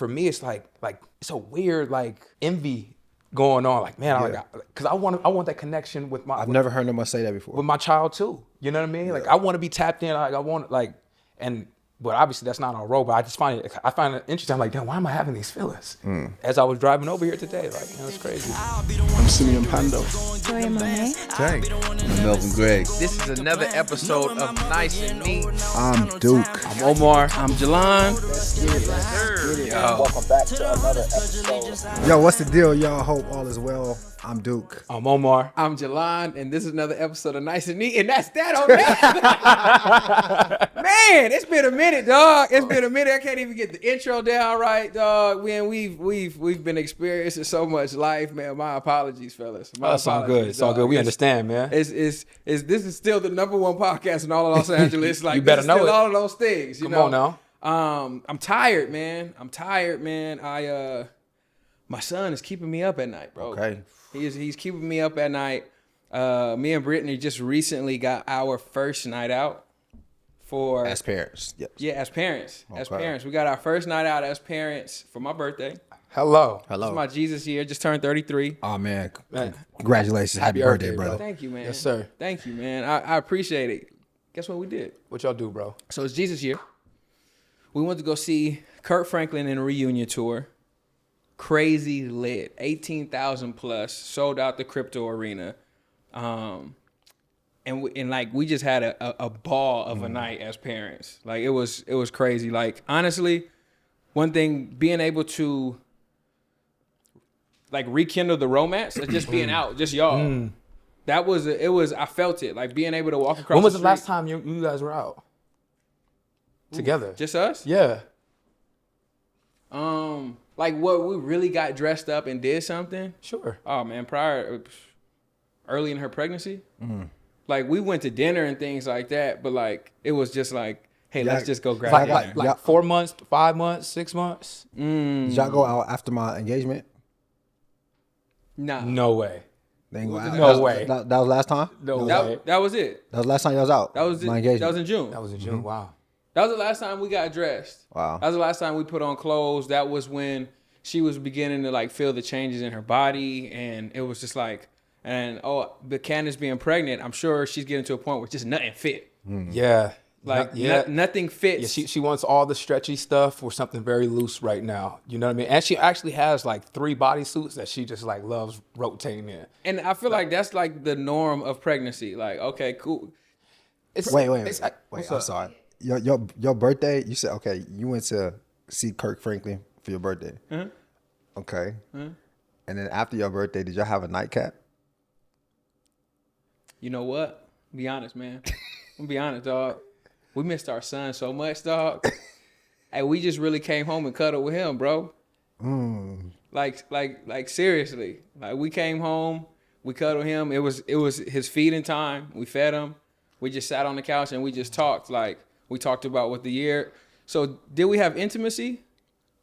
for me, it's like it's a weird like envy going on. Like, man, because I want that connection with my. I've never heard anyone say that before. With my child too. You know what I mean? Yeah. Like I want to be tapped in. Like I want but obviously that's not our role. But I find it interesting. I'm like, damn, why am I having these feelings? As I was driving over here today, like, it's crazy. I'm Simeon Pando. Joy Monet. Tank. I'm Melvin Gregg. This is another episode of Nice and Neat. I'm Duke. I'm Omar. I'm Jalon. Welcome back to another episode. Yo, what's the deal, y'all? Hope all is well. I'm Duke. I'm Omar. I'm Jalon, and this is another episode of Nice and Neat, and that's that on that. Man, it's been a minute, dog. It's been a minute. I can't even get the intro down right, dog. Man, we've been experiencing so much life, man. My apologies, fellas. It's all good. It's all good. We understand, man. This is still the number one podcast in all of Los Angeles. Like, you better know still it. All of those things. Come on now. I'm tired, man. My son is keeping me up at night, bro. Okay. He's keeping me up at night. Me and Brittany just recently got our first night out for As parents. Yep. Yeah, as parents. Okay. As parents. We got our first night out as parents for my birthday. Hello. It's my Jesus year. Just turned 33. Oh, man. Congratulations. Happy birthday, brother. Thank you, man. Yes, sir. Thank you, man. I appreciate it. Guess what we did? What y'all do, bro? So it's Jesus year. We went to go see Kirk Franklin in a reunion tour. Crazy lit, 18,000 plus, sold out the crypto arena, and we just had a ball of a night as parents. Like it was crazy. Like honestly, one thing, being able to like rekindle the romance of just being out, just y'all. That was I felt it, like being able to walk across. When was the street. last time you guys were out together? Just us? Yeah. Like what we really got dressed up and did something. Sure. Oh man, early in her pregnancy, like we went to dinner and things like that. But like it was just like, hey, let's just go grab like 4 months, 5 months, 6 months. Did y'all go out after my engagement? Nah, No way. They ain't go out. No way. That was last time? No way. that was it. That was last time y'all was out? That was it. My engagement. That was in June. That was in June. Wow. That was the last time we got dressed. Wow. That was the last time we put on clothes. That was when she was beginning to like feel the changes in her body, and it was just like, but Candace being pregnant, I'm sure she's getting to a point where just nothing fit. Yeah. Like yeah. Nothing fits. Yeah, she wants all the stretchy stuff or something very loose right now. You know what I mean? And she actually has like 3 bodysuits that she just like loves rotating in. And I feel like that's like the norm of pregnancy. Like, okay, cool. Wait. I'm sorry. Your birthday, you said, okay, you went to see Kirk Franklin for your birthday. Okay. And then after your birthday, did y'all have a nightcap? You know what? Be honest, man. I'm gonna be honest, dog. We missed our son so much, dog. And we just really came home and cuddled with him, bro. Like seriously. Like we came home, we cuddled him. It was his feeding time. We fed him. We just sat on the couch and we just talked. Like we talked about what the year. So did we have intimacy?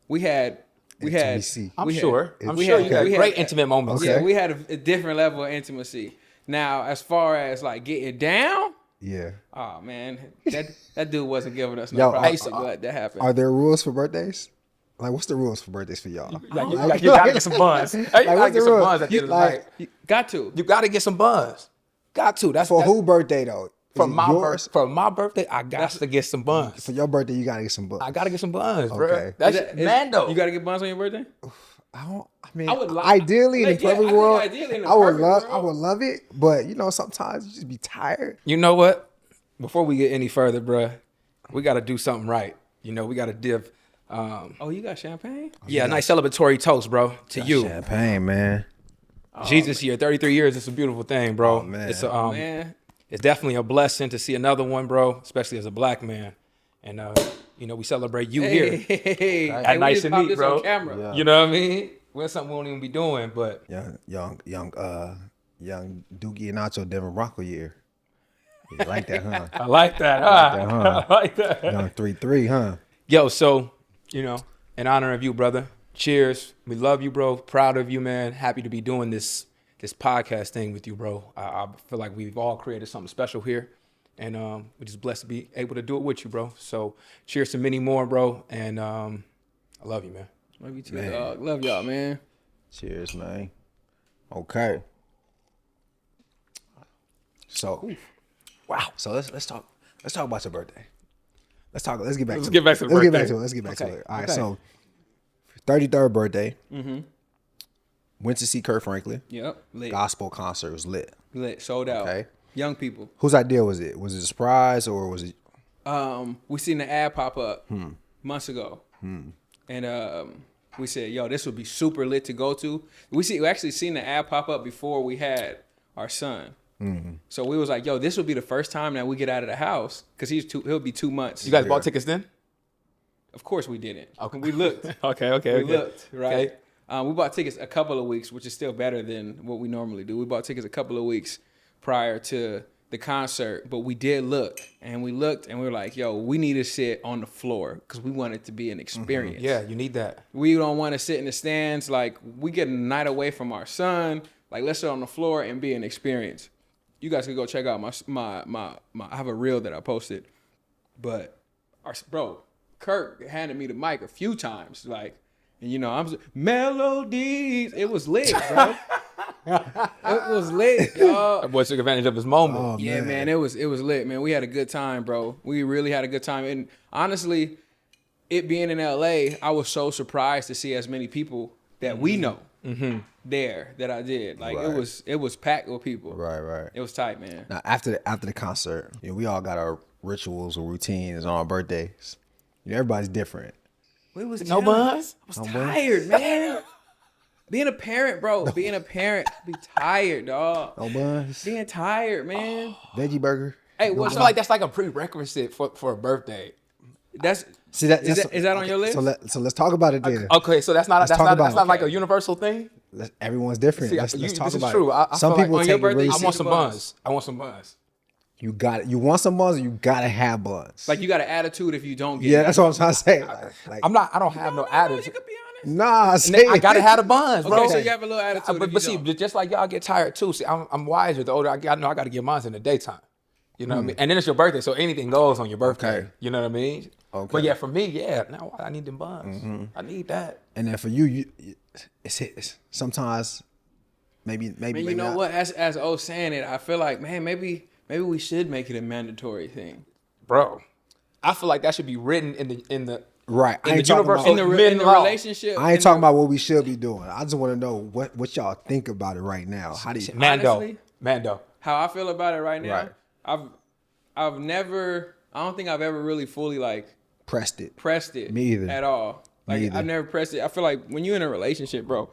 We had. I'm sure you had great intimate moments. Okay. Yeah, we had a different level of intimacy. Now, as far as like getting down, yeah. Oh man, that dude wasn't giving us no privacy. But that happened. Are there rules for birthdays? Like, what's the rules for birthdays for y'all? You gotta get some buns. You gotta get some buns at the end of the night. You got to. You gotta get some buns. Got to. That's for who birthday though? For my birthday, I got to get some buns. For your birthday, you gotta get some buns. I gotta get some buns, bro. Okay. That's Mando. You gotta get buns on your birthday? I would ideally in the perfect world, I would love it, but you know, sometimes you just be tired. You know what? Before we get any further, bro, we got to do something right. You know, we got to div. You got champagne? Yeah, a nice celebratory toast, bro, to you. Champagne, man. Jesus year, 33 years. It's a beautiful thing, bro. Oh, man. It's man. It's definitely a blessing to see another one, bro, especially as a black man. And you know, we celebrate you here at Nice and Neat, bro. Yeah. You know what I mean? Well, something we won't even be doing, but young Doogie and Nacho Denver Bronco year. You like that, huh? I like that, huh? I like that. Young 3-3, huh? Yo, so, you know, in honor of you, brother, cheers. We love you, bro. Proud of you, man. Happy to be doing this podcast thing with you, bro. I feel like we've all created something special here. And we're just blessed to be able to do it with you, bro. So cheers to many more, bro. And I love you, man. Love you too, dog. Love y'all, man. Cheers, man. Okay. So, wow. So let's talk about your birthday. Let's get back to it. Let's get back to it. All right. So, 33rd birthday. Mm-hmm. Went to see Kurt Franklin. Yep. Lit. Gospel concert was lit. Lit. Sold out. Okay. Young people. Whose idea was it? Was it a surprise or was it? We seen the ad pop up months ago, and we said, "Yo, this would be super lit to go to." We actually seen the ad pop up before we had our son. Mm-hmm. So we was like, "Yo, this would be the first time that we get out of the house because he'll be 2 months." You guys bought tickets then? Of course we didn't. Okay. We looked. Okay. We looked, right? Okay. We bought tickets a couple of weeks, which is still better than what we normally do. We bought tickets a couple of weeks prior to the concert, but we did look, and we looked, and we were like, yo, we need to sit on the floor because we want it to be an experience. Yeah, you need that. We don't want to sit in the stands. Like, we get a night away from our son. Like, let's sit on the floor and be an experience. You guys can go check out my I have a reel that I posted, but Kurt handed me the mic a few times, like, and you know, I'm melodies. It was lit, bro. It was lit, y'all. That boy took advantage of his moment. Oh, yeah, man. It was lit, man. We had a good time, bro. We really had a good time. And honestly, it being in LA, I was so surprised to see as many people that we know there that I did. Like it was packed with people. Right. It was tight, man. Now after the concert, you know, we all got our rituals or routines on our birthdays. You know, everybody's different. We was no buzz. I was tired, man. Being a parent, bro. Being a parent, be tired, dog. No buns. Being tired, man. Veggie burger. Hey, I feel like that's like a prerequisite for a birthday. Is that on your list? So let's talk about it then. Okay, so that's not like a universal thing. Everyone's different. See, let's talk this about is true. it. Some people take it really I want some buns. I want some buns. You got it. You want some buns, or you gotta have buns. Like you got an attitude if you don't get. Yeah, that's what I'm trying to say. Like, I don't have no attitude. You could be honest. Nah, I gotta have the buns, bro. Okay, so you have a little attitude. But see, just like y'all get tired too. See, I'm wiser. The older I get, I know I gotta get mine in the daytime. You know what I mean? And then it's your birthday, so anything goes on your birthday. Okay. You know what I mean? Okay. But yeah, for me, now I need them buns. Mm-hmm. I need that. And then for you, it's sometimes maybe. Man, you know what? As O saying it, I feel like, man, maybe we should make it a mandatory thing, bro. I feel like that should be written in the right in the universal in the relationship. I ain't talking about what we should be doing. I just want to know what y'all think about it right now. How do you Mando? How I feel about it right now? Right. I've never. I don't think I've ever really fully like pressed it. Me either. At all. Like I've never pressed it. I feel like when you're in a relationship, bro,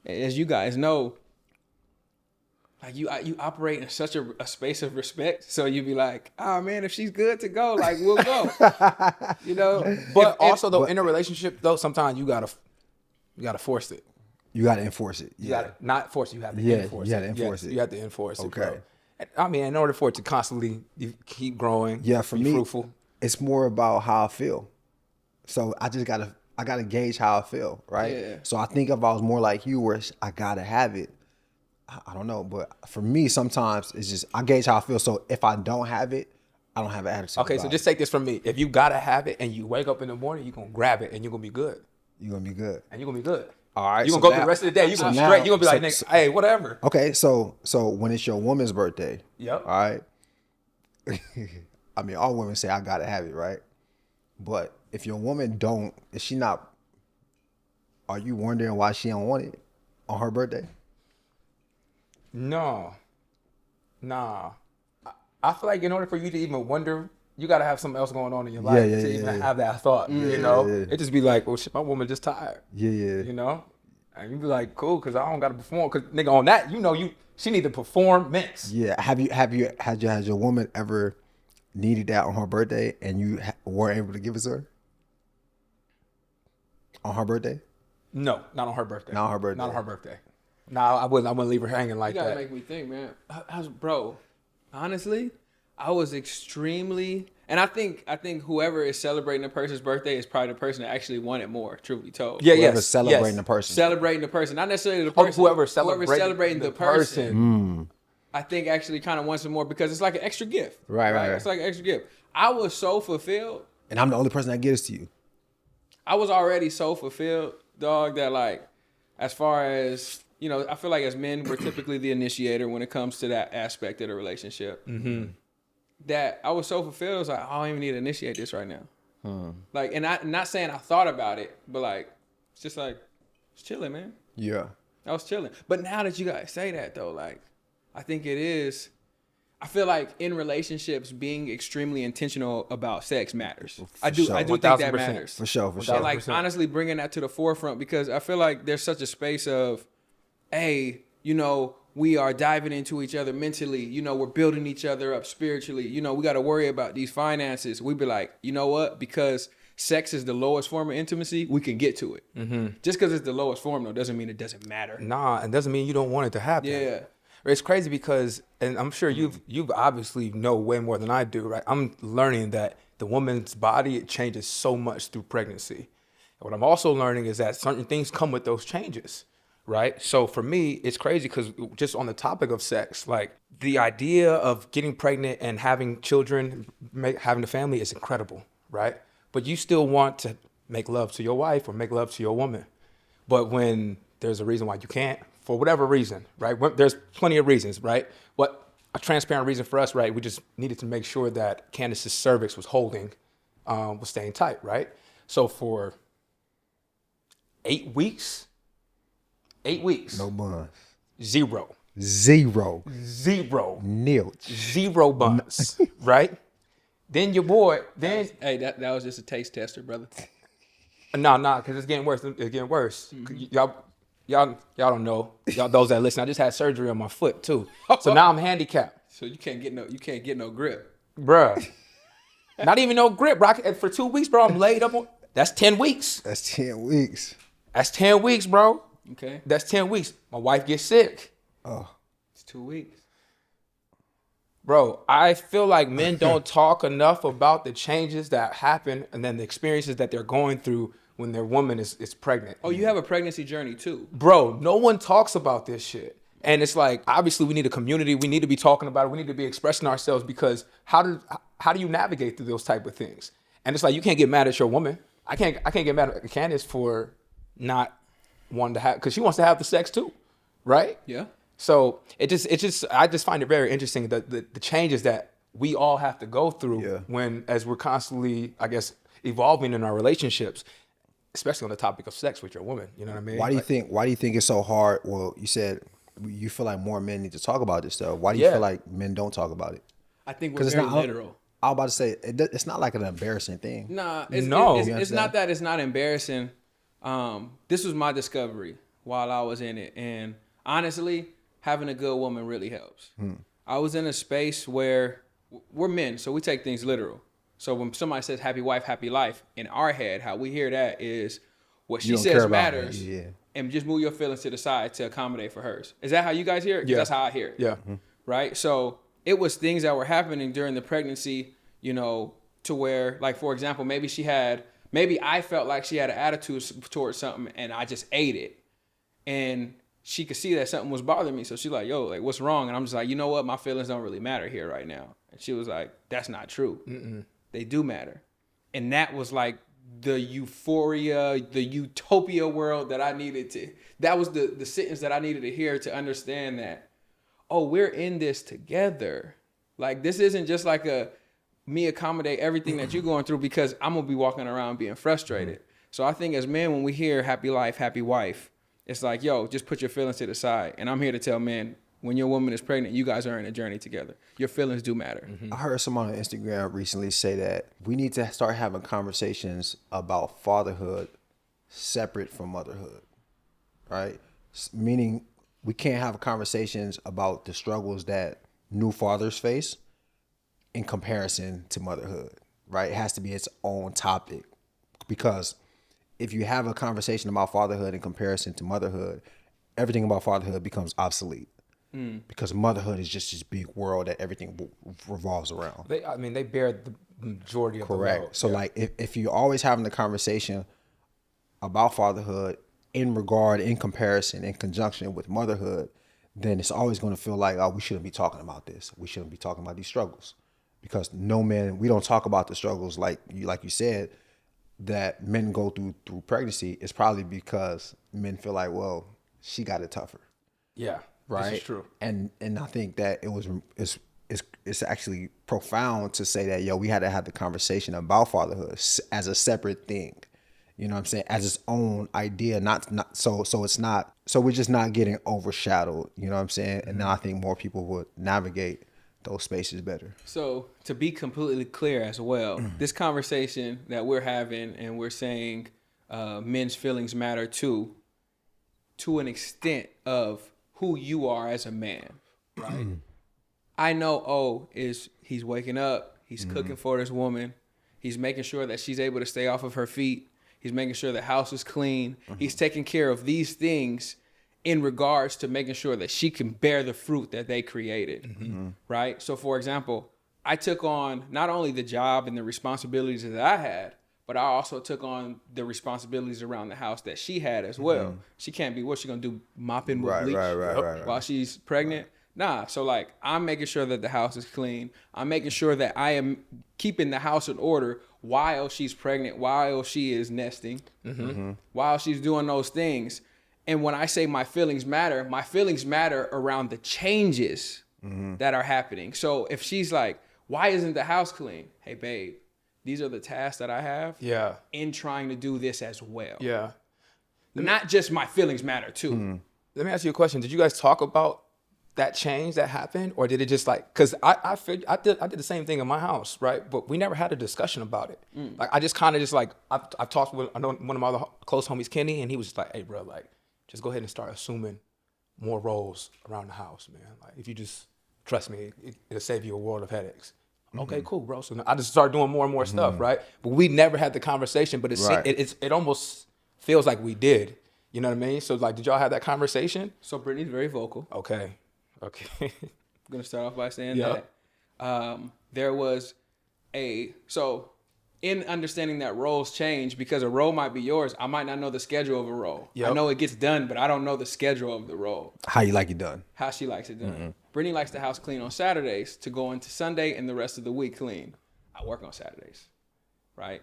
as you guys know, like you operate in such a space of respect. So you be like, oh man, if she's good to go, like we'll go. You know. But in a relationship though, sometimes you gotta force it. You gotta enforce it. You gotta not force it. You have to enforce it. You gotta enforce it. You have to enforce it. Okay. Bro. I mean, in order for it to constantly keep growing, for me, fruitful, it's more about how I feel. So I gotta gauge how I feel, right? Yeah. So I think if I was more like you, where I gotta have it, I don't know. But for me, sometimes it's just I gauge how I feel. So if I don't have it, I don't have an attitude. Okay, so just take this from me. If you gotta have it and you wake up in the morning, you're gonna grab it and you're gonna be good. You're gonna be good. And you're gonna be good. All right. You're gonna go through the rest of the day. You're gonna straight. You're gonna be like, hey, whatever. Okay, so when it's your woman's birthday, yep. All right. I mean, all women say I gotta have it, right? But if your woman don't, is she not? Are you wondering why she don't want it on her birthday? No. Nah. I feel like in order for you to even wonder, you gotta have something else going on in your life to even have that thought. You know, it just be like, well, shit, my woman just tired. Yeah. You know, and you be like, cool, because I don't gotta perform. Because nigga, on that, she need to perform mix. Yeah. Had your woman ever needed that on her birthday and you weren't able to give it to her? On her birthday? No, not on her birthday. Not on her birthday. Not on her birthday. No, I wouldn't leave her hanging like that. You gotta make me think, man. Bro, honestly, I was extremely, and I think whoever is celebrating the person's birthday is probably the person that actually wanted more, truth be told. Yeah, whoever's celebrating the person. Celebrating the person, not necessarily the person. Whoever's celebrating the person. I think actually kind of wants some more because it's like an extra gift. Right. It's like an extra gift. I was so fulfilled. And I'm the only person that gives to you. I was already so fulfilled dog, that like, as far as, you know, I feel like as men, we're typically the initiator when it comes to that aspect of the relationship. Mm-hmm. That I was so fulfilled. I was like, I don't even need to initiate this right now. Like, and I'm not saying I thought about it, but like, it's just like, it's chilling, man. Yeah. I was chilling. But now that you guys say that though, like, I think it is, I feel like in relationships, being extremely intentional about sex matters. I do think that 1000%. matters. For sure. And like, honestly bringing that to the forefront, because I feel like there's such a space of, hey, you know, we are diving into each other mentally. You know, we're building each other up spiritually. You know, we got to worry about these finances. We be like, you know what? Because sex is the lowest form of intimacy, we can get to it. Mm-hmm. Just because it's the lowest form, though, doesn't mean it doesn't matter. Nah, it doesn't mean you don't want it to happen. Yeah. It's crazy because, and I'm sure you've obviously know way more than I do, right? I'm learning that the woman's body, it changes so much through pregnancy. And what I'm also learning is that certain things come with those changes, right? So for me, it's crazy because just on the topic of sex, like the idea of getting pregnant and having children, having a family is incredible, right? But you still want to make love to your wife or make love to your woman. But when there's a reason why you can't, for whatever reason, right? There's plenty of reasons, right? But a transparent reason for us, right? We just needed to make sure that Candace's cervix was holding, was staying tight, right? So for 8 weeks, No buns. zero, Nil. 0 buns, right? Then your boy, Hey, that was just a taste tester, brother. Nah, because it's getting worse. It's getting worse. Mm-hmm. Y'all don't know. Y'all, those that listen, I just had surgery on my foot too. So now I'm handicapped. So you can't get no grip. Bruh. Not even no grip, bro. For 2 weeks, bro, I'm laid up on. That's 10 weeks. That's 10 weeks. That's 10 weeks, bro. Okay. That's 10 weeks. My wife gets sick. Oh. It's 2 weeks. Bro, I feel like men don't talk enough about the changes that happen and then the experiences that they're going through when their woman is pregnant. Oh, you have a pregnancy journey too. Bro, no one talks about this shit. And it's like, obviously we need a community. We need to be talking about it. We need to be expressing ourselves because how do you navigate through those type of things? And it's like, you can't get mad at your woman. I can't get mad at Candace for not wanting to have, because she wants to have the sex too, right? Yeah. So I just find it very interesting that the changes that we all have to go through as we're constantly, I guess, evolving in our relationships, especially on the topic of sex with your woman. You know what I mean? Why do you think it's so hard? Well, you said you feel like more men need to talk about this stuff. Why do you feel like men don't talk about it? I think we're very literal. I was about to say it's not like an embarrassing thing. Nah, it's not that it's not embarrassing. This was my discovery while I was in it, and honestly, having a good woman really helps. I was in a space where we're men, so we take things literal. So when somebody says happy wife, happy life, in our head, how we hear that is what she says matters. And just move your feelings to the side to accommodate for hers. Is that how you guys hear it? Yeah. That's how I hear it. Yeah. Right? So it was things that were happening during the pregnancy, you know, to where, like, for example, maybe I felt like she had an attitude towards something and I just ate it. And she could see that something was bothering me. So she's like, yo, like, what's wrong? And I'm just like, you know what? My feelings don't really matter here right now. And she was like, that's not true. They do matter. And that was like the euphoria, the utopia world that I needed to, that was the sentence that I needed to hear to understand that, oh, we're in this together. Like, this isn't just like me accommodate everything that you're going through because I'm going to be walking around being frustrated. So I think as men, when we hear happy life, happy wife, it's like, yo, just put your feelings to the side. And I'm here to tell men, when your woman is pregnant, you guys are in a journey together. Your feelings do matter. I heard someone on Instagram recently say that we need to start having conversations about fatherhood separate from motherhood, right? Meaning we can't have conversations about the struggles that new fathers face in comparison to motherhood, right? It has to be its own topic, because if you have a conversation about fatherhood in comparison to motherhood, everything about fatherhood becomes obsolete. Because motherhood is just this big world that everything revolves around. They bear the majority of the load. So like if you're always having the conversation about fatherhood in comparison, in conjunction with motherhood, then it's always going to feel like, oh, we shouldn't be talking about this. We shouldn't be talking about these struggles. Because we don't talk about the struggles like you said. that men go through pregnancy is probably because men feel like, well, she got it tougher. Yeah. Right. This is true. And I think that it's actually profound to say that, yo, we had to have the conversation about fatherhood as a separate thing. You know what I'm saying? As its own idea, not so it's not, so we're just not getting overshadowed. You know what I'm saying? And now I think more people would navigate those spaces better. So to be completely clear as well, this conversation that we're having and we're saying men's feelings matter too, to an extent of who you are as a man, right? I know he's waking up, he's cooking for this woman, he's making sure that she's able to stay off of her feet, he's making sure the house is clean, he's taking care of these things in regards to making sure that she can bear the fruit that they created, right? So for example, I took on not only the job and the responsibilities that I had, but I also took on the responsibilities around the house that she had as well. She can't be, what's she gonna do, mopping with bleach while she's pregnant? Nah, so like I'm making sure that the house is clean. I'm making sure that I am keeping the house in order while she's pregnant, while she is nesting, while she's doing those things. And when I say my feelings matter around the changes that are happening. So if she's like, why isn't the house clean? Hey, babe, these are the tasks that I have in trying to do this as well. Yeah. Not just my feelings matter too. Let me ask you a question. Did you guys talk about that change that happened, or did it just like, because I did the same thing in my house, right? But we never had a discussion about it. Like I just kind of just like, I've talked with, I know one of my other close homies, Kenny, and he was just like, hey bro, like just go ahead and start assuming more roles around the house, man. Like if you just trust me, it'll save you a world of headaches. Okay, cool, bro. So I just started doing more and more stuff, right? But we never had the conversation, but it almost feels like we did. You know what I mean? So like, did y'all have that conversation? So Brittany's very vocal. Okay. I'm going to start off by saying that there was so in understanding that roles change, because a role might be yours, I might not know the schedule of a role. I know it gets done, but I don't know the schedule of the role. How you like it done? How she likes it done. Brittany likes the house clean on Saturdays to go into Sunday and the rest of the week clean. I work on Saturdays, right?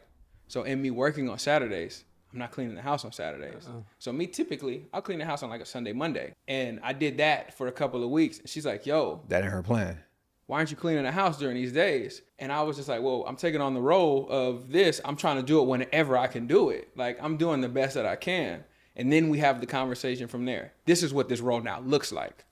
So in me working on Saturdays, I'm not cleaning the house on Saturdays. So me, typically, I'll clean the house on like a Sunday, Monday. And I did that for a couple of weeks. And she's like, yo. That ain't her plan. Why aren't you cleaning the house during these days? And I was just like, well, I'm taking on the role of this. I'm trying to do it whenever I can do it. Like, I'm doing the best that I can. And then we have the conversation from there. This is what this role now looks like.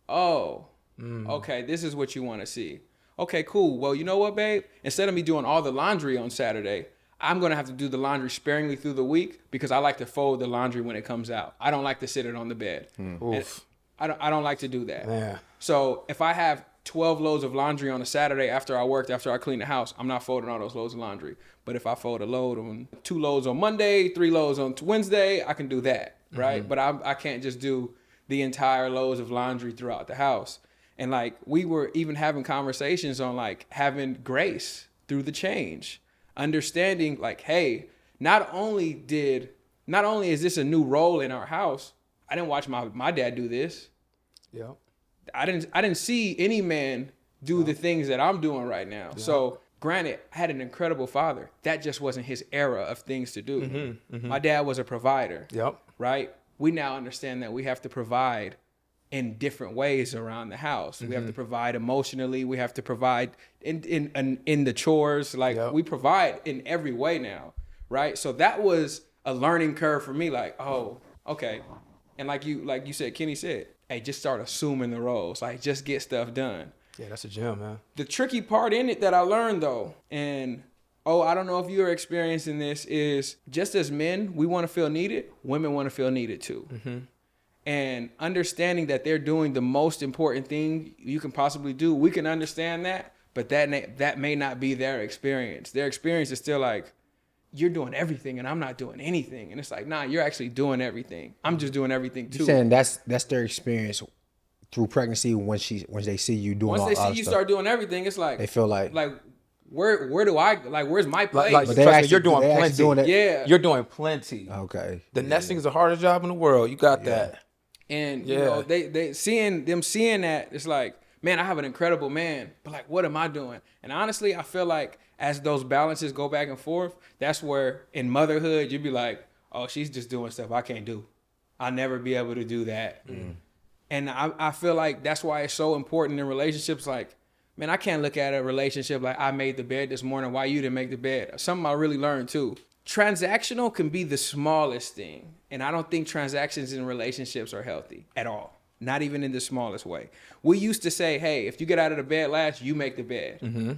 Okay, this is what you want to see. Okay, cool. Well, you know what, babe? Instead of me doing all the laundry on Saturday, I'm going to have to do the laundry sparingly through the week because I like to fold the laundry when it comes out. I don't like to sit it on the bed. I don't like to do that. Yeah. So if I have 12 loads of laundry on a Saturday after I clean the house, I'm not folding all those loads of laundry. But if I fold a load on 2 loads on Monday, 3 loads on Wednesday, I can do that, right? But I can't just do the entire loads of laundry throughout the house. And like we were even having conversations on like having grace through the change. Understanding like, hey, not only is this a new role in our house, I didn't watch my dad do this. Yeah. I didn't see any man do the things that I'm doing right now. Yeah. So granted, I had an incredible father. That just wasn't his era of things to do. My dad was a provider. Yep. Right? We now understand that we have to provide in different ways around the house. We have to provide emotionally. We have to provide in the chores. Like we provide in every way now, right? So that was a learning curve for me. Like, oh, okay. And like you said, Kenny said, hey, just start assuming the roles. Like, just get stuff done. Yeah, that's a gem, man. The tricky part in it that I learned though, and I don't know if you're experiencing this, is just as men, we want to feel needed. Women want to feel needed too. And understanding that they're doing the most important thing you can possibly do, we can understand that, but that may not be their experience. Their experience is still like, you're doing everything and I'm not doing anything. And it's like, nah, you're actually doing everything. I'm just doing everything too. You're saying that's their experience through pregnancy when they see you doing all that stuff. Once they see you start doing everything, it's like, they feel like where do I, like, where's my place? Like you're doing plenty. Yeah. You're doing plenty. Okay. The nesting is the hardest job in the world. You got that. And you know, they seeing that, it's like, man, I have an incredible man, but like, what am I doing? And honestly, I feel like as those balances go back and forth, that's where in motherhood, you'd be like, oh, she's just doing stuff I can't do. I'll never be able to do that. And I feel like that's why it's so important in relationships. Like, man, I can't look at a relationship like I made the bed this morning. Why you didn't make the bed? Something I really learned too. Transactional can be the smallest thing. And I don't think transactions in relationships are healthy at all. Not even in the smallest way. We used to say, hey, if you get out of the bed last, you make the bed. Mm-hmm.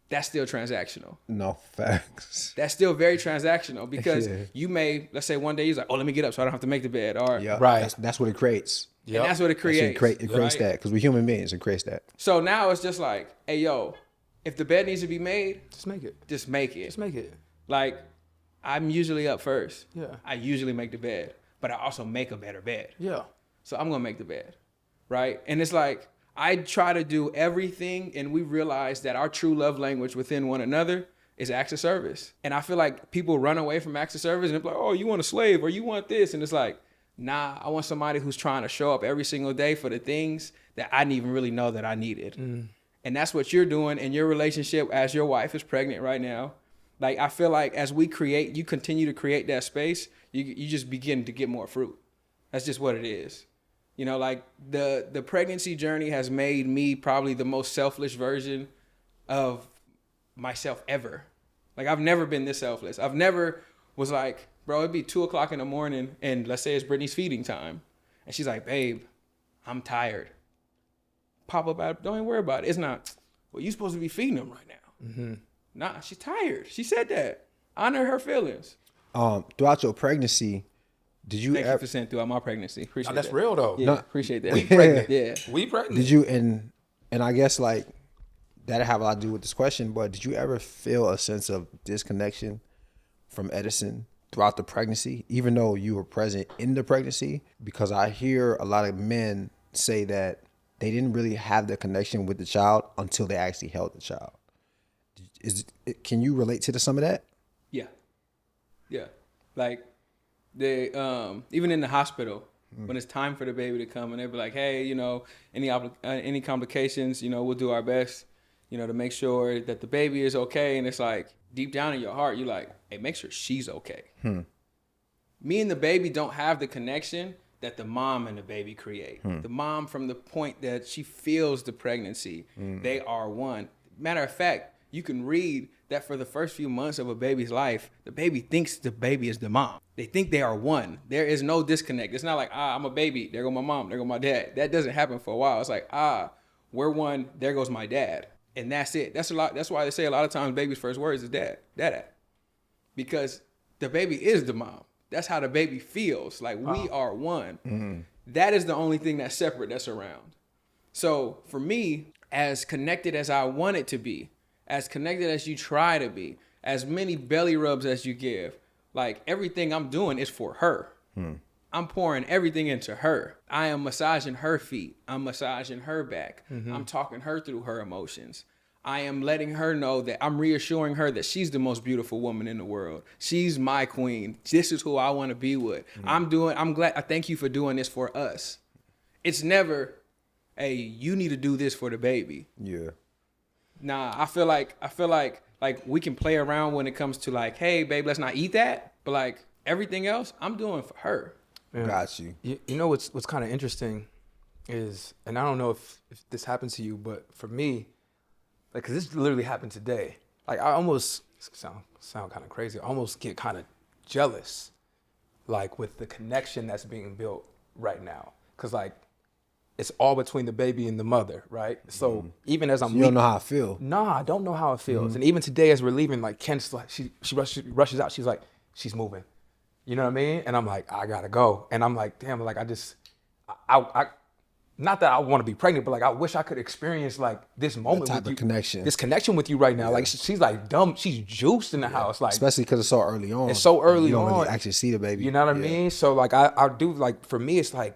That's still transactional. No, facts. That's still very transactional because you may, let's say one day you're like, oh, let me get up so I don't have to make the bed. Or, Right. That's what it creates. And that's what it creates. It creates that because we're human beings. It creates that. So now it's just like, hey, yo, if the bed needs to be made, Just make it. just make it. Just make it. Like, I'm usually up first. Yeah. I usually make the bed, but I also make a better bed. Yeah. So I'm going to make the bed, right? And it's like, I try to do everything, and we realize that our true love language within one another is acts of service. And I feel like people run away from acts of service, and they're like, oh, you want a slave, or you want this. And it's like, nah, I want somebody who's trying to show up every single day for the things that I didn't even really know that I needed. And that's what you're doing in your relationship as your wife is pregnant right now. Like, I feel like as you continue to create that space, you just begin to get more fruit. That's just what it is. You know, like the pregnancy journey has made me probably the most selfish version of myself ever. Like, I've never been this selfless. I've never was like, bro, it'd be 2:00 in the morning and let's say it's Brittany's feeding time. And she's like, babe, I'm tired. Pop up out, don't even worry about it. It's not, well, you're supposed to be feeding them right now. Mm-hmm. Nah, she's tired. She said that. Honor her feelings. Throughout your pregnancy, did you Thank you ever? for saying throughout my pregnancy. Appreciate That's that. real though. Yeah, appreciate that. We pregnant. Yeah. We pregnant. Did you and I guess like that have a lot to do with this question, but did you ever feel a sense of disconnection from Edison throughout the pregnancy, even though you were present in the pregnancy? Because I hear a lot of men say that they didn't really have the connection with the child until they actually held the child. Can you relate to some of that? Yeah. Like they even in the hospital when it's time for the baby to come and they'll be like, hey, you know, any complications, you know, we'll do our best, you know, to make sure that the baby is okay. And it's like deep down in your heart, you're like, hey, make sure she's okay. Me and the baby don't have the connection that the mom and the baby create. The mom, from the point that she feels the pregnancy, they are one. Matter of fact, you can read that for the first few months of a baby's life, the baby thinks the baby is the mom. They think they are one. There is no disconnect. It's not like, I'm a baby, there go my mom, there go my dad. That doesn't happen for a while. It's like, we're one, there goes my dad. And that's it. That's why they say a lot of times baby's first words is dad. Because the baby is the mom. That's how the baby feels. Like, we are one. That is the only thing that's separate that's around. So for me, as connected as I want it to be, as connected as you try to be, as many belly rubs as you give, like, everything I'm doing is for her. I'm pouring everything into her. I am massaging her feet. I'm massaging her back. I'm talking her through her emotions. I am letting her know that I'm reassuring her that she's the most beautiful woman in the world. She's my queen. This is who I want to be with. I'm glad. I thank you for doing this for us. It's never, hey, you need to do this for the baby. Yeah. Nah, I feel like we can play around when it comes to like, hey, babe, let's not eat that. But like everything else, I'm doing for her. Yeah. Got you. You know what's kind of interesting is, and I don't know if this happens to you, but for me, like, cause this literally happened today. Like, I almost sound kind of crazy. I almost get kind of jealous, like, with the connection that's being built right now. Cause like, it's all between the baby and the mother, right? So even as I'm You don't know how I feel. Nah, I don't know how it feels. And even today as we're leaving, like, Ken's like, she rushes out. She's like, she's moving. You know what I mean? And I'm like, I gotta go. And I'm like, damn, like, I not that I want to be pregnant, but like, I wish I could experience like this moment That type with you. of connection. This connection with you right now. Like, she's like dumb. She's juiced in the house. Like, Especially because it's so early on. it's so early you don't on. really actually see the baby. You know what I mean? So like, I do, like, for me, it's like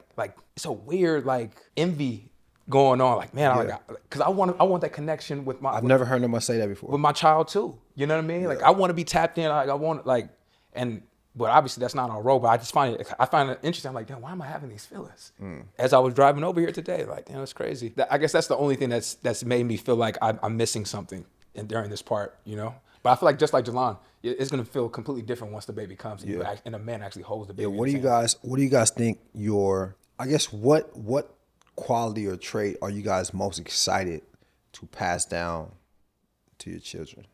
it's a weird like envy going on. Like, man, because I want that connection with my. I've never heard no one say that before. With my child too. You know what I mean? Like, I want to be tapped in. Like, I want, like, and But obviously that's not our role. But I find it interesting. I'm like, damn, why am I having these feelings? As I was driving over here today, like, damn, it's crazy. I guess that's the only thing that's made me feel like I'm missing something during this part, you know? But I feel like just like Jalon, it's gonna feel completely different once the baby comes and a man actually holds the baby. Yeah, what do you guys think what quality or trait are you guys most excited to pass down to your children?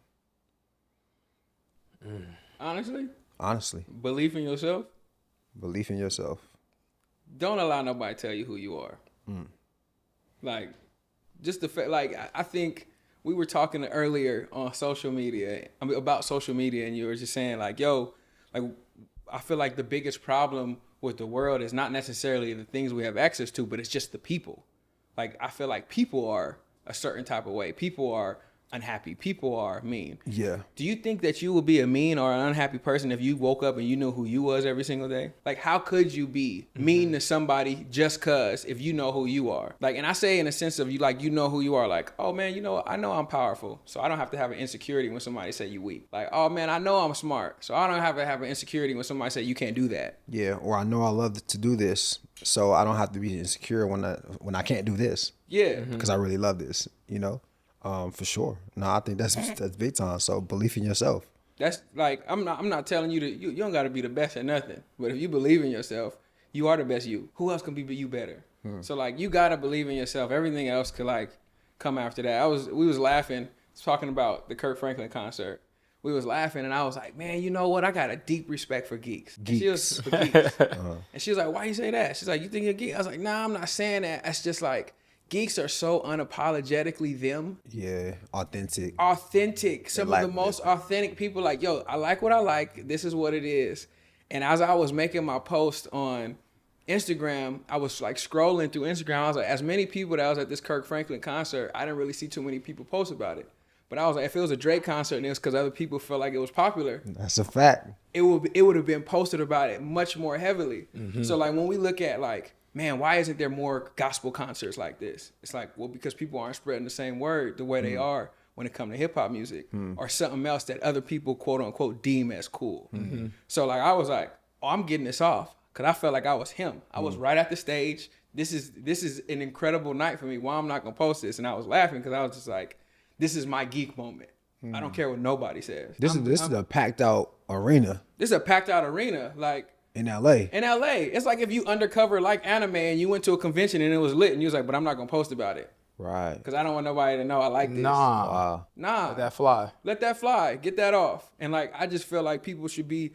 Honestly, belief in yourself. Belief in yourself. Don't allow nobody to tell you who you are. Like, just the fact, like, I think we were talking earlier on social media, about social media, and you were just saying, like, yo, like, I feel like the biggest problem with the world is not necessarily the things we have access to, but it's just the people. Like, I feel like people are a certain type of way. People are unhappy. People are mean. Yeah. Do you think that you would be a mean or an unhappy person if you woke up and you knew who you was every single day? Like, how could you be mean to somebody just cause if you know who you are? Like, and I say in a sense of you, like, you know who you are. Like, oh man, you know, I know I'm powerful, so I don't have to have an insecurity when somebody say you weak. Like, oh man, I know I'm smart, so I don't have to have an insecurity when somebody say you can't do that. Yeah, or I know I love to do this, so I don't have to be insecure when I can't do this. Yeah. Because I really love this, you know? For sure. No, I think that's big time. So belief in yourself. That's like, I'm not telling you that you don't got to be the best at nothing, but if you believe in yourself, you are the best you. Who else can be you better? So like, you got to believe in yourself. Everything else could like come after that. We was laughing, talking about the Kirk Franklin concert. We was laughing and I was like, man, you know what? I got a deep respect for geeks. And she was like, why you say that? She's like, you think you're a geek? I was like, nah, I'm not saying that. That's just like, geeks are so unapologetically them. Yeah, authentic. Some of the most authentic people. Like, yo, I like what I like. This is what it is. And as I was making my post on Instagram, I was like scrolling through Instagram. I was like, as many people that was at this Kirk Franklin concert, I didn't really see too many people post about it. But I was like, if it was a Drake concert and it was because other people felt like it was popular, that's a fact. It would have been posted about it much more heavily. So like when we look at like, man, why isn't there more gospel concerts like this? It's like, well, because people aren't spreading the same word the way they are when it comes to hip hop music or something else that other people quote unquote deem as cool. So like, I was like, oh, I'm getting this off because I felt like I was him. I was right at the stage. This is an incredible night for me. Why I'm not gonna post this? And I was laughing because I was just like, this is my geek moment. I don't care what nobody says. This is a packed out arena. This is a packed out arena. Like, in LA. It's like if you undercover like anime and you went to a convention and it was lit and you was like, but I'm not gonna post about it. Right. Because I don't want nobody to know I like this. Nah. Let that fly. Let that fly. Get that off. And like, I just feel like people should be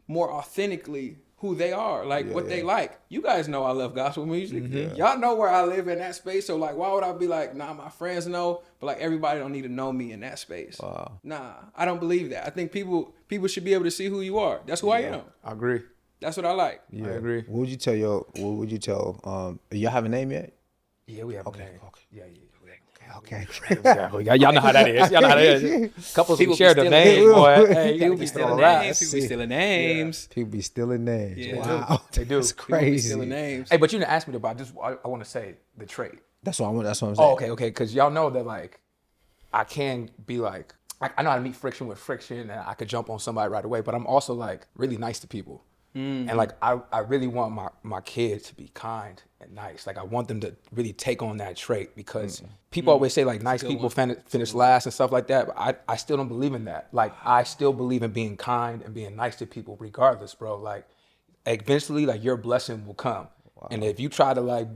more authentically who they are, like what they like. You guys know I love gospel music. Y'all know where I live in that space. So like, why would I be like, nah, my friends know, but like everybody don't need to know me in that space. Wow. Nah, I don't believe that. I think people should be able to see who you are. That's who I am. I agree. That's what I like. Yeah. I agree. What would you tell y'all have a name yet? Yeah, we have a name. Okay. Okay. Y'all know how that is. Y'all know how that is. Couples people share the name, boy. Hey, people be stealing names. People be stealing names. People be stealing names. Yeah, wow. They do. It's crazy. People be stealing names. Hey, but you didn't ask me about this. I want to say the trait. That's what I'm saying. Oh, okay. Because y'all know that like, I can be like, I know how to meet friction with friction and I could jump on somebody right away, but I'm also like really nice to people. And like, I really want my kids to be kind and nice. Like I want them to really take on that trait because people always say like nice people finish last and stuff like that. But I still don't believe in that. Like I still believe in being kind and being nice to people regardless, bro. Like eventually like your blessing will come. Wow. And if you try to like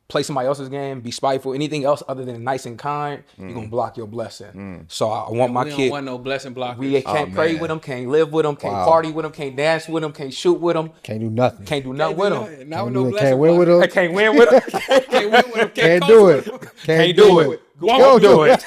play somebody else's game, be spiteful, anything else other than nice and kind, you're gonna block your blessing. So I want my kid. We don't want no blessing blockers. We can't pray with them, can't live with them, can't party with them, can't dance with them, can't shoot with them. Can't do nothing. Can't do nothing with them. Can't win with them. Can't win with them. Can't win with them. Can't do it. Can't do it. Won't do it.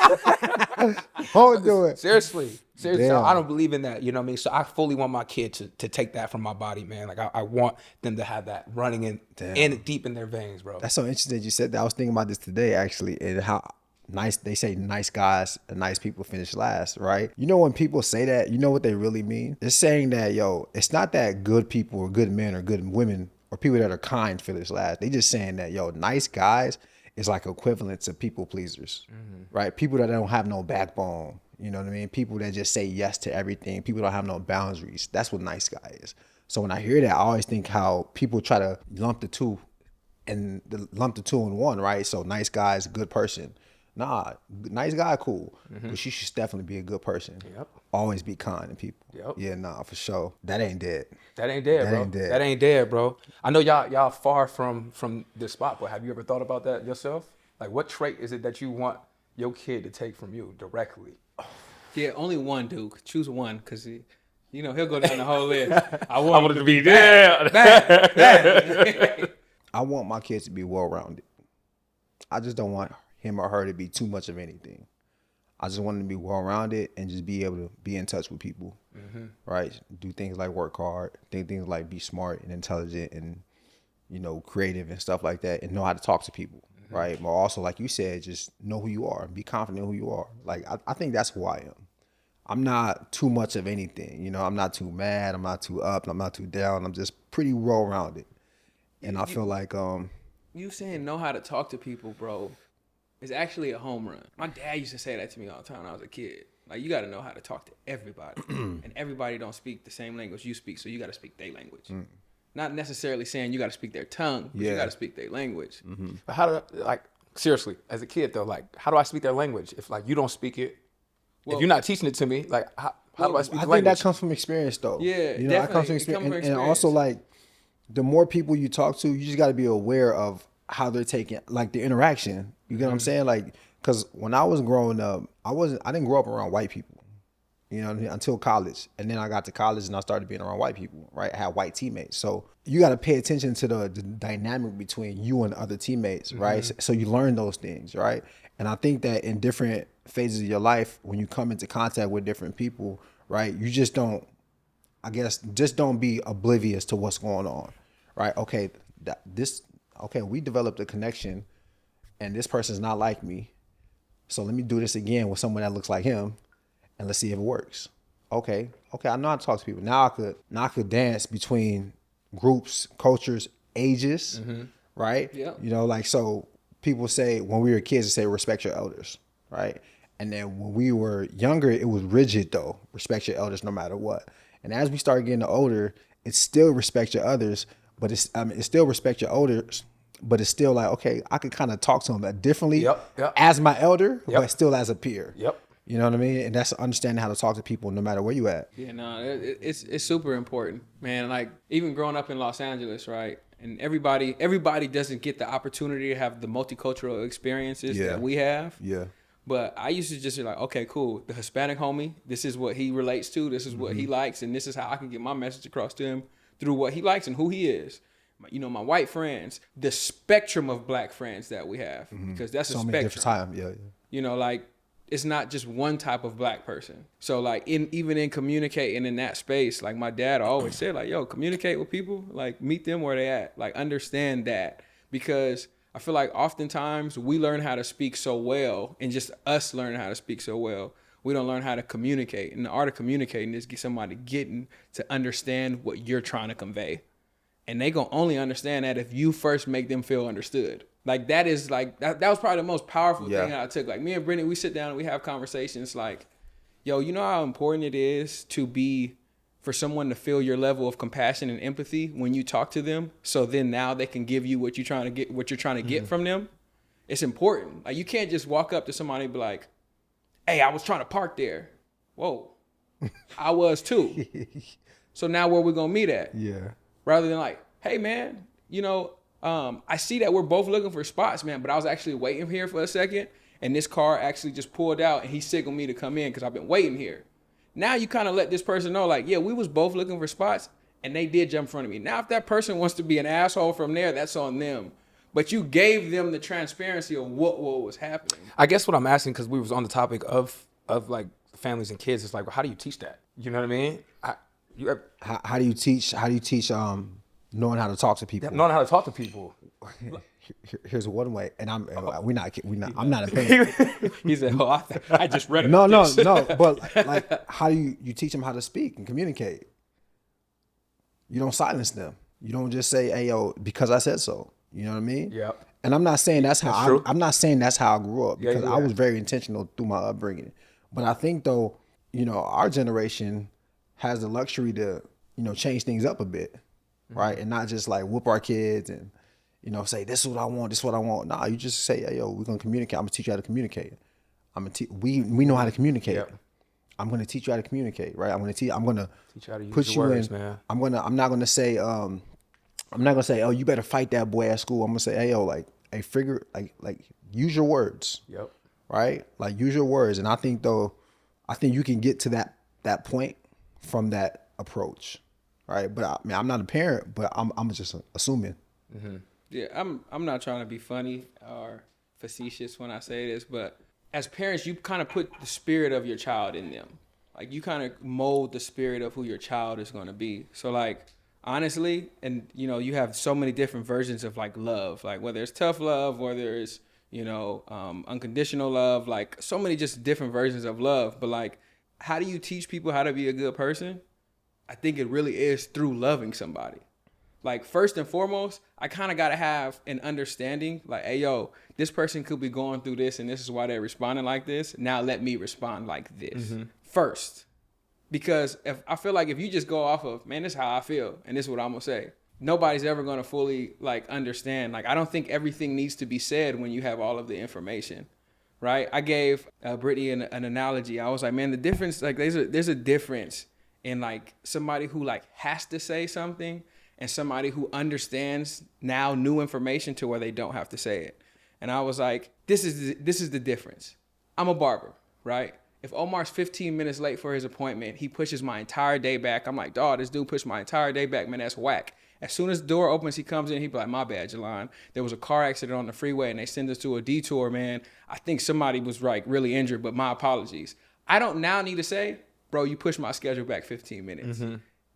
Won't do it. Seriously, I don't believe in that. You know what I mean? So I fully want my kid to take that from my body, man. Like I want them to have that running in deep in their veins, bro. That's so interesting that you said that. I was thinking about this today actually, and how nice they say nice guys and nice people finish last, right? You know when people say that, you know what they really mean? They're saying that, yo, it's not that good people or good men or good women or people that are kind finish last. They just saying that, yo, nice guys is like equivalent to people pleasers, right? People that don't have no backbone, You know what I mean? People that just say yes to everything. People don't have no boundaries. That's what nice guy is. So when I hear that, I always think how people try to lump the two in one, right? So nice guy is a good person. Nah, nice guy, cool. But you should definitely be a good person. Yep. Always be kind to people. Yep. Yeah, nah, for sure. That ain't dead. That ain't dead, That bro. ain't dead. That ain't dead, bro. I know y'all far from this spot, but have you ever thought about that yourself? Like, what trait is it that you want your kid to take from you directly? Yeah, only one, Duke. Choose one, because he'll go down the whole list. I want it to be there. I want my kids to be well-rounded. I just don't want him or her to be too much of anything. I just want them to be well-rounded and just be able to be in touch with people, right? Do things like work hard, things like be smart and intelligent and, creative and stuff like that, and know how to talk to people, right? But also, like you said, just know who you are and be confident in who you are. Like, I think that's who I am. I'm not too much of anything, I'm not too mad, I'm not too up, I'm not too down. I'm just pretty well-rounded. And I feel like you saying know how to talk to people, bro, is actually a home run. My dad used to say that to me all the time when I was a kid. Like, you got to know how to talk to everybody. And everybody don't speak the same language you speak, so you got to speak their language. Not necessarily saying you got to speak their tongue, but you got to speak their language. But how do, seriously, as a kid, though, how do I speak their language? If, you don't speak it, if you're not teaching it to me, how do I speak the language? I think that comes from experience, though. Yeah, that comes from experience. And also, the more people you talk to, you just got to be aware of how they're taking, the interaction. You get what I'm saying? Because when I was growing up, I didn't grow up around white people, until college. And then I got to college and I started being around white people, right? I had white teammates. So you got to pay attention to the dynamic between you and other teammates, right? So you learn those things, right? And I think that in different phases of your life, when you come into contact with different people, right, you just don't be oblivious to what's going on, right? Okay, we developed a connection and this person's not like me. So let me do this again with someone that looks like him and let's see if it works. Okay, I know how to talk to people. Now I could dance between groups, cultures, ages, right? Yeah. So people say when we were kids, they say respect your elders, right? And then when we were younger, it was rigid though, respect your elders no matter what. And as we start getting older, it's still respect your others, but it's still respect your elders, but it's still okay, I could kind of talk to them differently as my elder, but still as a peer. Yep. You know what I mean? And that's understanding how to talk to people no matter where you at. Yeah, no, it's super important, man. Even growing up in Los Angeles, right? And everybody doesn't get the opportunity to have the multicultural experiences that we have. Yeah. But I used to just be okay, cool. The Hispanic homie, this is what he relates to. This is what he likes. And this is how I can get my message across to him through what he likes and who he is. My white friends, the spectrum of black friends that we have, because that's so a many spectrum. different time. Yeah. It's not just one type of black person. So even in communicating in that space, my dad always said, communicate with people, meet them where they at, understand that, because I feel like oftentimes we learn how to speak so well, and just us learning how to speak so well, we don't learn how to communicate. And the art of communicating is somebody getting to understand what you're trying to convey. And they gonna only understand that if you first make them feel understood. That is that was probably the most powerful thing that I took. Me and Brittany, we sit down and we have conversations yo, you know how important it is for someone to feel your level of compassion and empathy when you talk to them, so then now they can give you what you're trying to get from them. It's important. You can't just walk up to somebody and be like, hey, I was trying to park there. Whoa, I was too. So now where we gonna meet at? Yeah. Rather than hey man, I see that we're both looking for spots, man, but I was actually waiting here for a second, and this car actually just pulled out and he signaled me to come in because I've been waiting here. Now you kind of let this person know, yeah, we was both looking for spots and they did jump in front of me. Now if that person wants to be an asshole from there, that's on them. But you gave them the transparency of what was happening. I guess what I'm asking, because we was on the topic of families and kids, is how do you teach that? You know what I mean? How do you teach knowing how to talk to people? Knowing how to talk to people. Here's one way, and I'm not I'm not a parent. He said, "Oh, I just read it." No, but how do you teach them how to speak and communicate? You don't silence them. You don't just say, "Hey, yo," because I said so. You know what I mean? Yeah. And I'm not saying that's how I'm not saying that's how I grew up, because I was very intentional through my upbringing. But I think though, our generation has the luxury to, change things up a bit, right? And not just like whoop our kids and, say, this is what I want, this is what I want. Nah, you just say, hey, yo, we're going to communicate. I'm going to teach you how to communicate. We know how to communicate. Yep. I'm going to teach you how to communicate, right? I'm going to teach you how to put you words, in. Man. I'm not going to say, oh, you better fight that boy at school. I'm going to say, hey, yo, like, a figure, like use your words. Yep. Right? Like, use your words. And I think you can get to that point from that approach, right? But I'm not a parent, but I'm just assuming. Mm-hmm. Yeah, I'm not trying to be funny or facetious when I say this, but as parents, you kind of put the spirit of your child in them. Like, you kind of mold the spirit of who your child is going to be. So, like, honestly, and, you have so many different versions of, like, love. Like, whether it's tough love, whether it's, unconditional love, like, so many just different versions of love. But, like, how do you teach people how to be a good person? I think it really is through loving somebody. Like, first and foremost, I kind of got to have an understanding, like, hey, yo, this person could be going through this and this is why they're responding like this. Now let me respond like this first. Because I feel like if you just go off of, man, this is how I feel and this is what I'm going to say, nobody's ever going to fully, like, understand. Like, I don't think everything needs to be said when you have all of the information, right? I gave Brittany an analogy. I was like, man, the difference, like, there's a difference in, like, somebody who, like, has to say something and somebody who understands now new information to where they don't have to say it. And I was like, this is the difference. I'm a barber, right? If Omar's 15 minutes late for his appointment, he pushes my entire day back. I'm like, dawg, this dude pushed my entire day back, man, that's whack. As soon as the door opens, he comes in, he be like, my bad, Jalon. There was a car accident on the freeway and they send us to a detour, man. I think somebody was, like, really injured, but my apologies. I don't now need to say, bro, you pushed my schedule back 15 minutes.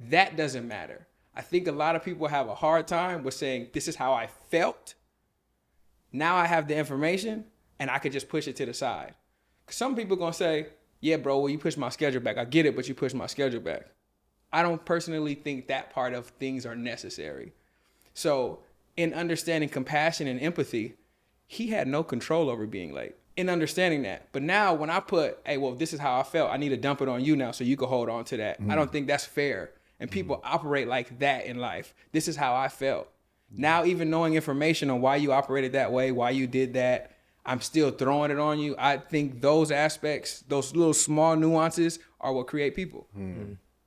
That doesn't matter. I think a lot of people have a hard time with saying, this is how I felt. Now I have the information and I could just push it to the side. Some people going to say, yeah, bro, well, you pushed my schedule back. I get it, but you pushed my schedule back. I don't personally think that part of things are necessary. So in understanding compassion and empathy, he had no control over being late. In understanding that. But now when I put, hey, well, this is how I felt, I need to dump it on you now so you can hold on to that. I don't think that's fair. And people operate like that in life. This is how I felt. Now, even knowing information on why you operated that way, why you did that, I'm still throwing it on you. I think those aspects, those little small nuances are what create people.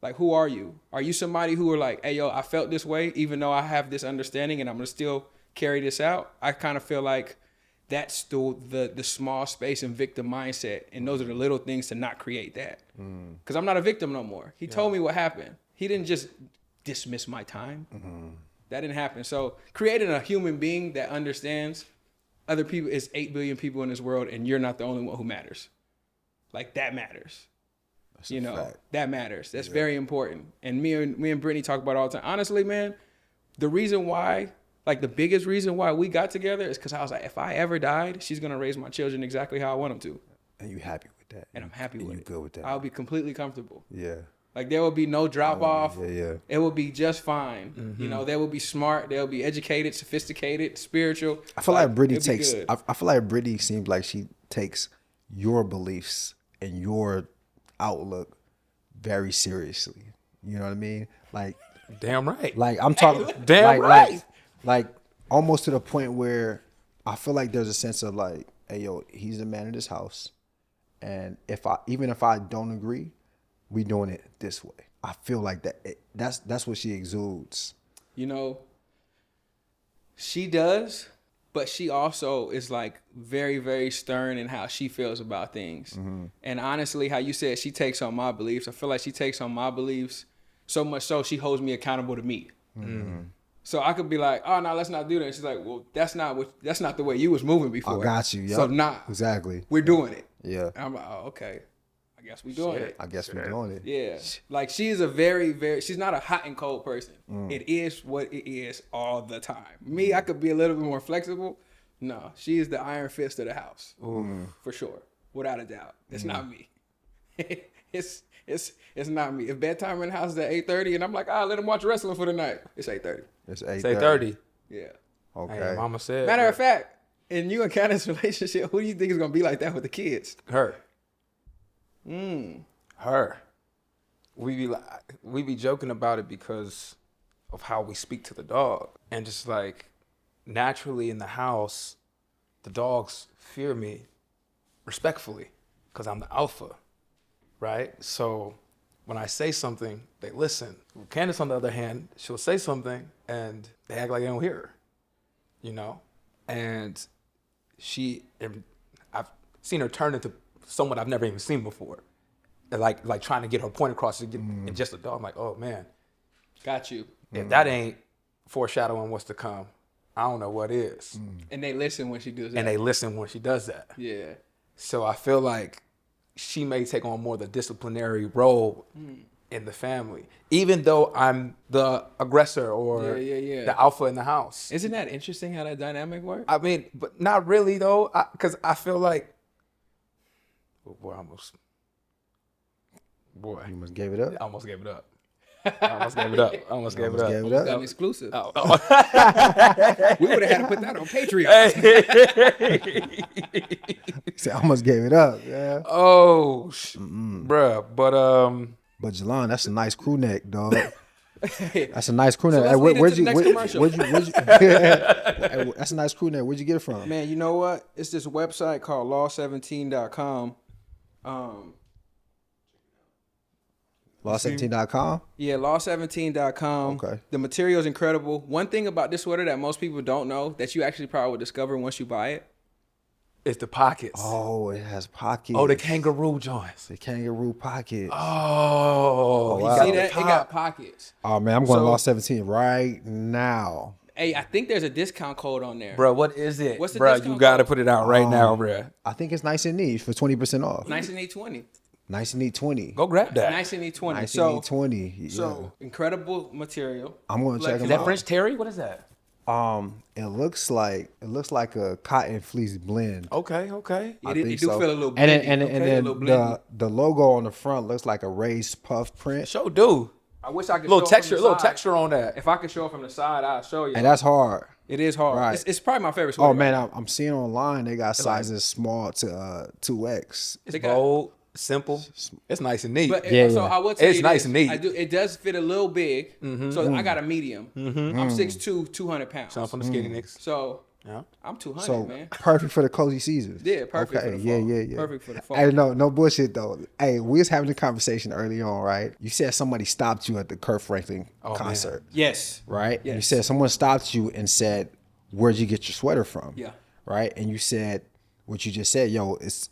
Like, who are you? Are you somebody who are like, hey, yo, I felt this way, even though I have this understanding and I'm going to still carry this out? I kind of feel like that's the small space and victim mindset. And those are the little things to not create that. Because I'm not a victim no more. He told me what happened. He didn't just dismiss my time. That didn't happen. So creating a human being that understands other people, is 8 billion people in this world and you're not the only one who matters. Like, that matters. That's that matters. That's very important. And me and Brittany talk about it all the time. Honestly, man, the reason why, like, the biggest reason why we got together is because I was like, if I ever died, she's going to raise my children exactly how I want them to. And you happy with that. And I'm happy with it. You good with that. I'll be completely comfortable. Yeah. Like, there will be no drop off. Yeah. It will be just fine. They will be smart. They'll be educated, sophisticated, spiritual. I feel like Brittany takes, I feel like Brittany seems like she takes your beliefs and your outlook very seriously. You know what I mean? Like, damn right. Like, I'm talking, damn right. Like almost to the point where I feel like there's a sense of like, hey, yo, he's the man of this house. And even if I don't agree, we doing it this way. I feel like that's what she exudes. She does, but she also is, like, very, very stern in how she feels about things. And honestly, how you said she takes on my beliefs, I feel like she takes on my beliefs so much so she holds me accountable to me. So I could be like, oh, no, let's not do that. And she's like, well, that's not the way you was moving before. I got you. Yep. So exactly. We're doing it. Yeah. And I'm like, oh, okay. I guess we doing it. I guess we're doing it. Yeah. Like, she is a very, very, she's not a hot and cold person. It is what it is all the time. Me, I could be a little bit more flexible. No, she is the iron fist of the house. For sure. Without a doubt. It's not me. It's not me. If bedtime in the house is at 8:30 and I'm like, let him watch wrestling for the night, it's 8:30. It's 8:30. Yeah. Okay. Hey, mama said. Matter of fact, in you and Candace's relationship, who do you think is going to be like that with the kids? Her. Her. We be joking about it because of how we speak to the dog. And just like naturally in the house, the dogs fear me respectfully because I'm the alpha, right? So when I say something, they listen. Candace, on the other hand, she'll say something and they act like they don't hear her, you know? And I've seen her turn into someone I've never even seen before. Like trying to get her point across and just a dog. I'm like, oh man, Got you. if that ain't foreshadowing what's to come, I don't know what is. And they listen when she does that. And they listen when she does that. Yeah. So I feel like she may take on more the disciplinary role in the family, even though I'm the aggressor or the alpha in the house. Isn't that interesting how that dynamic works? I mean, but not really though, because I feel like, oh boy, You must gave it up. I almost gave it up. I almost gave it up. Almost got an exclusive. Oh. We would have had to put that on Patreon. See, I almost gave it up. Yeah. Oh, bruh. But Jalon, that's a nice crew neck, dog. That's a nice crew neck. let's lead into the next commercial. That's a nice crew neck. Where'd you get it from? Man, you know what? It's this website called law17.com. Law17.com? Yeah, law17.com. Okay. The material is incredible. One thing about this sweater that most people don't know that you actually probably will discover once you buy it. It's the pockets. Oh, it has pockets. Oh, the kangaroo joints. The kangaroo pockets. Oh, wow. got See the that? It top. got pockets. Oh, man, I'm going So- Law 17 right now. Hey, I think there's a discount code on there. Bro, what is it? What's the Bro, discount you got to code? put it out right now, bro. I think it's nice and neat for 20% off. Nice and neat 20. Nice and neat 20. Go grab that. Nice and neat 20. Nice so, and neat 20. Yeah. so incredible material. I'm going to check Is them Is that out. French Terry? What is that? It looks like a cotton fleece blend. Okay. It do feel a little And blendy. then, Okay, a then little blendy. the logo on the front looks like a raised puff print. Show do. I wish I could Little show it texture, from the little side. texture on that. If I could show it from the side, I'll show you. And that's hard. It is hard. Right. It's probably my favorite sweater. Oh man, I'm seeing online they got sizes small to 2X. It's They got- bold, simple. It's nice and neat. But Yeah, so yeah. I will tell It's you nice this. and neat. I do. It does fit a little big. So I got a medium. I'm 6'2", 200 pounds. Some from the skinny niggas. So Yeah. I'm 200, So man. perfect for the cozy seasons. Yeah, perfect Okay, for the yeah, fall. yeah. Perfect for the fall. Hey, no bullshit though. Hey, we was having a conversation early on, right? You said somebody stopped you at the Kirk Franklin concert, Yes. right? And you Yes. said someone stopped you and said, "Where'd you get your sweater from?" Yeah. Right? And you said what you just said. Yo, it's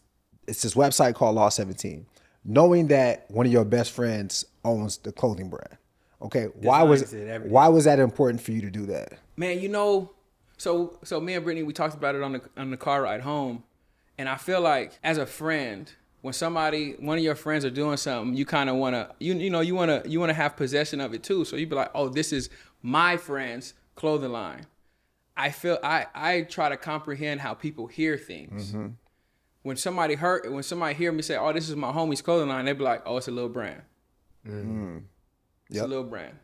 this website called Law 17. Knowing that one of your best friends owns the clothing brand. Okay, why was that important for you to do that? Man, you know, so me and Brittany, we talked about it on the car ride home, and I feel like as a friend, when one of your friends are doing something, you kind of wanna you wanna have possession of it too. So you be like, oh, this is my friend's clothing line. I feel I try to comprehend how people hear things. When somebody hear me say, oh, this is my homie's clothing line, they be like, oh, it's a little brand. It's a little brand,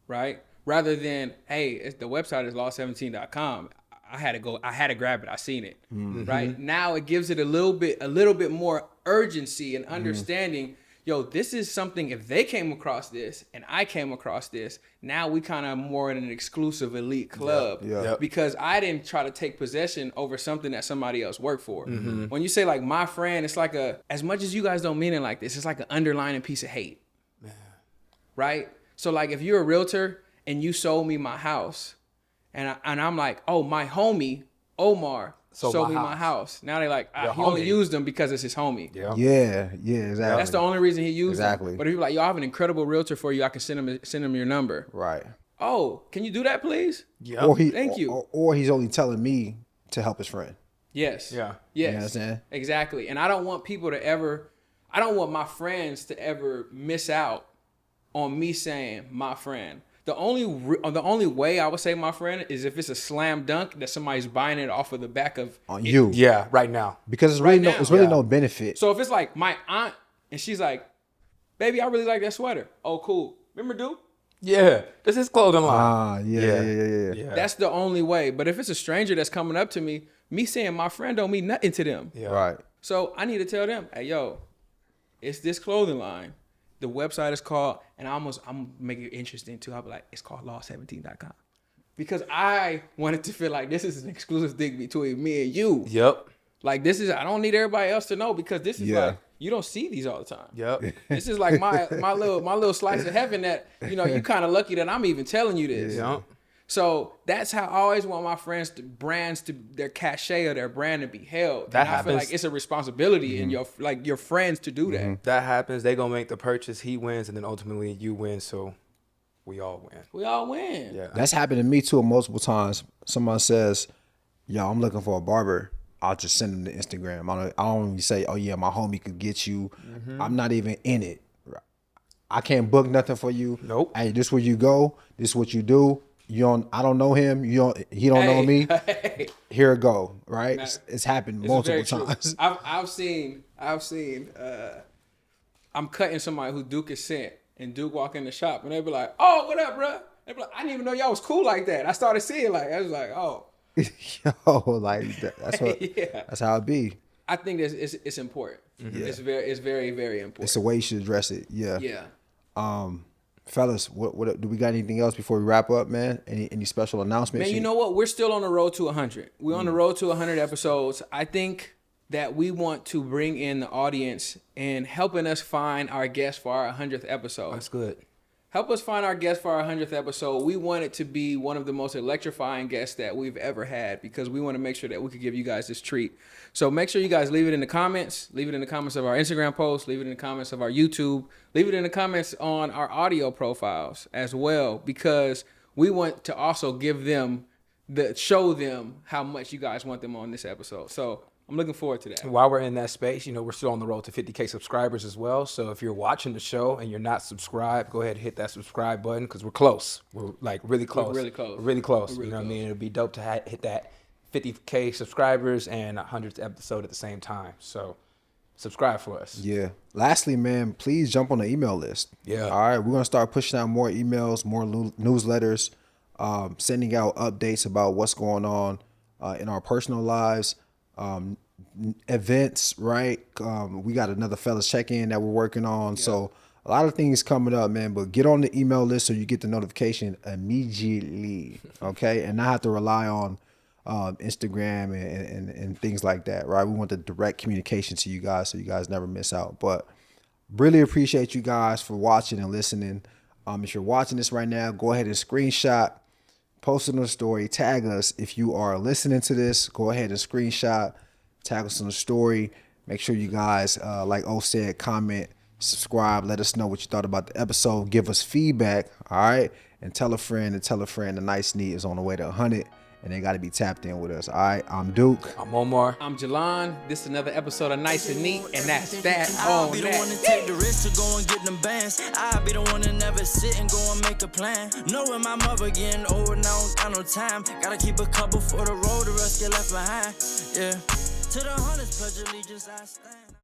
right? Rather than, hey, the website is law17.com. I had to grab it. I seen it, right? Now it gives it a little bit more urgency and understanding. Yo, this is something. If they came across this and I came across this, now we kind of more in an exclusive elite club. Yep. Because I didn't try to take possession over something that somebody else worked for. When you say like my friend, it's like as much as you guys don't mean it like this, it's like an underlying piece of hate. Right? So like if you're a realtor and you sold me my house and I'm like, oh, my homie, Omar, sold me my house. Now they're like, he only used them because it's his homie. Yeah, exactly. That's the only reason he used Exactly. them. But if you're like, yo, I have an incredible realtor for you, I can send him your number. Right. Oh, can you do that, please? Yeah. Thank you. Or he's only telling me to help his friend. Yes. Yeah. Yes. You know what I'm saying? Exactly. And I don't want my friends to ever miss out on me saying my friend. The only way I would say my friend is if it's a slam dunk that somebody's buying it off of the back of On you. Yeah, right now. Because it's really now. no benefit. So if it's like my aunt and she's like, baby, I really like that sweater. Oh, cool. Remember Duke? Yeah. This is clothing line. Yeah. That's the only way. But if it's a stranger that's coming up to me saying my friend don't mean nothing to them. Yeah. Right. So I need to tell them, hey, yo, it's this clothing line. The website is called, and I'm making it interesting too. I'll be like, it's called law17.com. Because I wanted to feel like this is an exclusive thing between me and you. Yep. Like this is, I don't need everybody else to know because this is like, you don't see these all the time. Yep. This is like my little slice of heaven that, you know, you kind of lucky that I'm even telling you this. Yep. So that's how I always want my friends to brands to their cachet or their brand to be held. That and happens. I feel like it's a responsibility in your friends to do that. That happens. They gonna make the purchase. He wins, and then ultimately you win. So we all win. We all win. Yeah. That's happened to me too multiple times. Someone says, "Yo, I'm looking for a barber." I'll just send them to Instagram. I don't even say, "Oh yeah, my homie could get you." I'm not even in it. I can't book nothing for you. Nope. Hey, this where you go. This what you do. I don't know him. He don't know me. Hey. Here it go. Right. Now, it's happened This multiple is very true. times. I've seen. I'm cutting somebody who Duke is sent, and Duke walk in the shop, and they be like, "Oh, what up, bro?" They be like, "I didn't even know y'all was cool like that." I started seeing like, I was like, "Oh." Yo, like that's what. Yeah. That's how it be. I think it's important. Yeah. It's very, very important. It's the way you should address it. Yeah. Yeah. Fellas, what do we got anything else before we wrap up, man? Any special announcements? Man, you know what? We're still on the road to 100. We're on the road to 100 episodes. I think that we want to bring in the audience and helping us find our guest for our 100th episode. That's good. Help us find our guest for our 100th episode. We want it to be one of the most electrifying guests that we've ever had because we want to make sure that we could give you guys this treat. So make sure you guys leave it in the comments. Leave it in the comments of our Instagram post. Leave it in the comments of our YouTube. Leave it in the comments on our audio profiles as well because we want to also give them show them how much you guys want them on this episode. So I'm looking forward to that. While we're in that space, you know, we're still on the road to 50K subscribers as well. So if you're watching the show and you're not subscribed, go ahead and hit that subscribe button because we're close. We're like really close. We're really close. We're really close. We're really you know what I close. mean? It'd be dope to hit that 50K subscribers and 100th episode at the same time. So subscribe for us. Yeah. Lastly, man, please jump on the email list. Yeah. All right. We're going to start pushing out more emails, more newsletters, sending out updates about what's going on in our personal lives, events, right? We got another fellas check-in that we're working on. Yeah. So a lot of things coming up, man, but get on the email list so you get the notification immediately, okay? And not have to rely on Instagram and things like that, right? We want the direct communication to you guys so you guys never miss out. But really appreciate you guys for watching and listening. If you're watching this right now, go ahead and screenshot, post it on the story, tag us. If you are listening to this, go ahead and screenshot, tag us on the story. Make sure you guys, like O said, comment, subscribe. Let us know what you thought about the episode. Give us feedback, all right? And tell a friend the Nice Neat is on the way to 100. And they got to be tapped in with us. All right, I'm Duke. I'm Omar. I'm Jalon. This is another episode of Nice and Neat, and that's that. I'll be the one to take the risk to go and get them bands. I'll be the one to never sit and go and make a plan. Knowing my mother getting older now, got no time. Gotta keep a couple for the road, the rest get left behind. Yeah. To the hundreds, pledge allegiance, I stand.